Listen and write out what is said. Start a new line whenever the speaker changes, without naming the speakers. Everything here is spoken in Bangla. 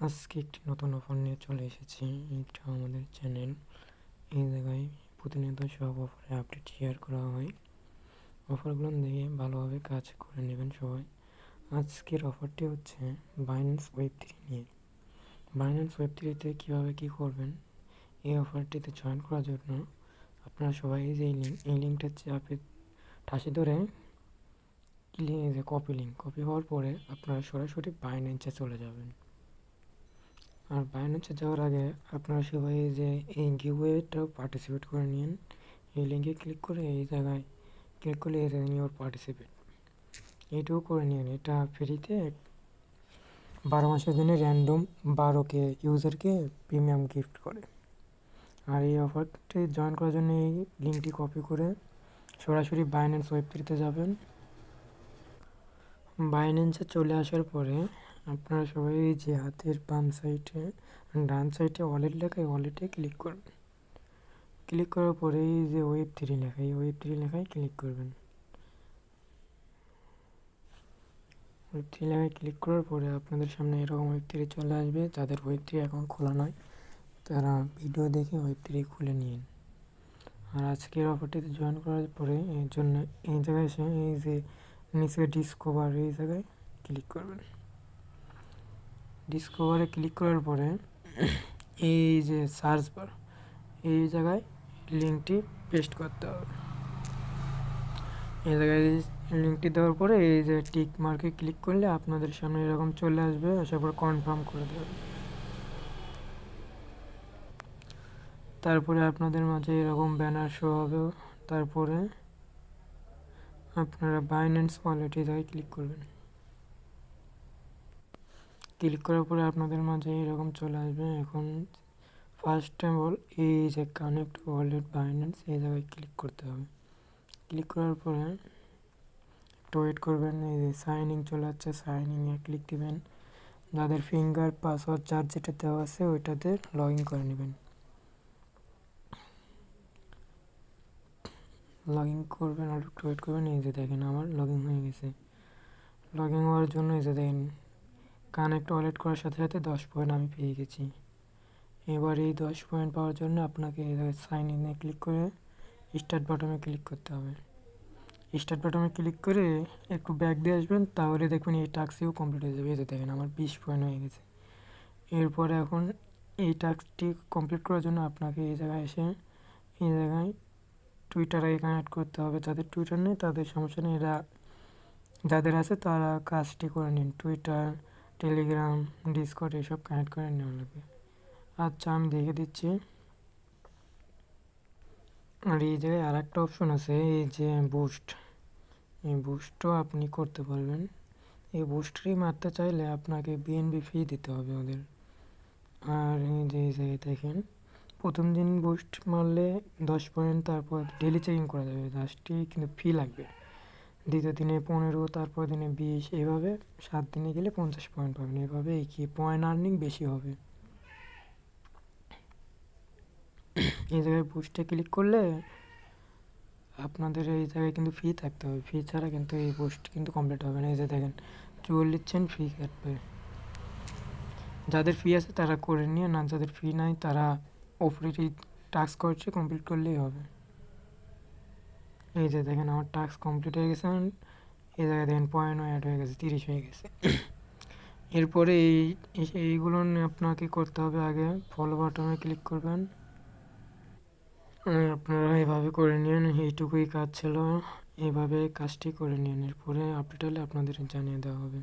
আজকে একটি নতুন অফার নিয়ে চলে এসেছি। এটা আমাদের চ্যানেল। এই জায়গায় প্রতিনিয়ত সব অফারে আপডেট শেয়ার করা হয়। অফারগুলো দেখে ভালোভাবে কাজ করে নেবেন সবাই। আজকের অফারটি হচ্ছে বাইন্যান্স ওয়েব3 নিয়ে। বাইন্যান্স ওয়েব3তে কীভাবে কী করবেন, এই অফারটিতে জয়েন করার জন্য আপনারা সবাই এই যে এই লিঙ্কটা চাপে ঠাসে ধরে কপি হওয়ার পরে আপনারা সরাসরি বাইন্যান্সে চলে যাবেন। আর বাইন্যান্সে যাওয়ার আগে আপনারা সবাই যে এই গিভওয়েটাও পার্টিসিপেট করে নিন। এই লিঙ্কে ক্লিক করে এই জায়গায় ক্লিক করলে এই জায়গায় ইউর পার্টিসিপেট এইটাও করে নিন। এটা ফ্রিতে 12 মাসের জন্য র্যান্ডম 12কে ইউজারকে প্রিমিয়াম গিফট করে। আর এই অফারটি জয়েন করার জন্য এই লিঙ্কটি কপি করে সরাসরি বাইন্যান্স ওয়েব3তে যাবেন। বাইন্যান্সে চলে আসার পরে আপনারা সবাই যে হাতের বাম সাইডে ডান সাইডে ওয়ালেট লেখা, এই ওয়ালেটে ক্লিক করবেন। ক্লিক করার পরে এই যে ওয়েব3 লেখা, এই ওয়েব3 লেখায় ক্লিক করবেন। ওয়েব3 লেখায় ক্লিক করার পরে আপনাদের সামনে এরকম ওয়েব3 চলে আসবে। যাদের ওয়েব3 অ্যাকাউন্ট খোলা নয় তারা ভিডিও দেখে ওয়েব3 খুলে নিন। আর আজকের অফারটিতে জয়েন করার পরে এর জন্য এই জায়গায় এসে এই যে নিচে ডিসকভার, এই জায়গায় ক্লিক করবেন। ডিসকভারে ক্লিক করার পরে এই যে সার্চ বার, এই জায়গায় লিঙ্কটি পেস্ট করতে হবে। এই জায়গায় লিঙ্কটি দেওয়ার পরে এই যে টিক মার্কে ক্লিক করলে আপনাদের সামনে এরকম চলে আসবে। আসার পর কনফার্ম করে দেবেন। তারপরে আপনাদের মাঝে এরকম ব্যানার শো হবে। তারপরে আপনারা বাইন্যান্স ওয়ালেটে জায়গায় ক্লিক করবেন। ক্লিক করার পরে আপনাদের মাঝে এরকম চলে আসবে। এখন ফার্স্ট টাইম এই যে কানেক্ট ওয়ালেট বাইন্যান্স, এই জায়গায় ক্লিক করতে হবে। ক্লিক করার পরে একটু ওয়েট করবেন। এই যে সাইন ইন চলে যাচ্ছে, সাইন ইনে ক্লিক দিবেন। যাদের ফিঙ্গার পাসওয়ার্ড যার যেটা দেওয়া আছে ওইটাতে লগ ইন করে নেবেন। লগ ইন করবেন আর একটু ওয়েট করবেন। এই যে দেখেন আমার লগ ইন হয়ে গেছে। লগ ইন হওয়ার জন্য এই যে দেখেন কানেক্ট ওয়ালেট করার সাথে সাথে 10 পয়েন্ট আমি পেয়ে গেছি। এবার এই 10 পয়েন্ট পাওয়ার জন্য আপনাকে সাইন ইনে ক্লিক করে স্টার্ট বাটনে ক্লিক করতে হবে। স্টার্ট বাটনে ক্লিক করে একটু ব্যাক দিয়ে আসবেন, তাহলে দেখবেন এই টাস্কটিও কমপ্লিট হয়ে যাবে। এই যে দেখেন আমার 20 পয়েন্ট হয়ে গেছে। এরপরে এখন এই টাস্কটি কমপ্লিট করার জন্য আপনাকে এই জায়গায় এসে এই জায়গায় টুইটারে কানেক্ট করতে হবে। যাদের টুইটার নেই তাদের সমস্যা নেই, এরা যাদের আছে তারা কাজটি করে নিন। টুইটার, টেলিগ্রাম, ডিসকর্ড এসব কানেক্ট করে নেওয়া লাগবে। আচ্ছা, আমি দেখে দিচ্ছি। আর এই জায়গায় আর একটা অপশন আছে, এই যে বুস্ট, এই বুস্টও আপনি করতে পারবেন। এই বুস্টটি মারতে চাইলে আপনাকে বিএনবি ফি দিতে হবে ওদের। আর এই যে এই জায়গায় দেখেন প্রথম দিন বুস্ট মারলে 10 পয়েন্ট, তারপর ডেলি চেকিং করা যাবে, 10টি কিন্তু ফি লাগবে। দ্বিতীয় দিনে 15, তারপর দিনে 20, এভাবে 7 দিনে গেলে 50 পয়েন্ট পাবেন। এভাবে কি পয়েন্ট আর্নিং বেশি হবে। এই জায়গায় বুস্টে ক্লিক করলে আপনাদের এই জায়গায় কিন্তু ফি থাকতে হবে। ফি ছাড়া কিন্তু এই বুস্ট কিন্তু কমপ্লিট হবে না। এই যে দেখেন 44 সেন্ট ফি কাটবে। যাদের ফি আছে তারা করে নিয়ে, না যাদের ফি নাই তারা ওপরেরই টাস্ক করছে কমপ্লিট করলেই হবে। এই যে দেখেন আমার টাস্ক কমপ্লিট হয়ে গেছে। এই জায়গায় দেখেন পয়েন্টও অ্যাড হয়ে গেছে, 30 হয়ে গেছে। এরপরে এইগুলো আপনাকে করতে হবে। আগে ফলো বাটনে ক্লিক করবেন। আপনারা এভাবে করে নিন। এইটুকুই কাজ ছিল, এভাবে কাজটি করে নিন। এরপরে আপডেট হলে আপনাদের জানিয়ে দেওয়া হবে।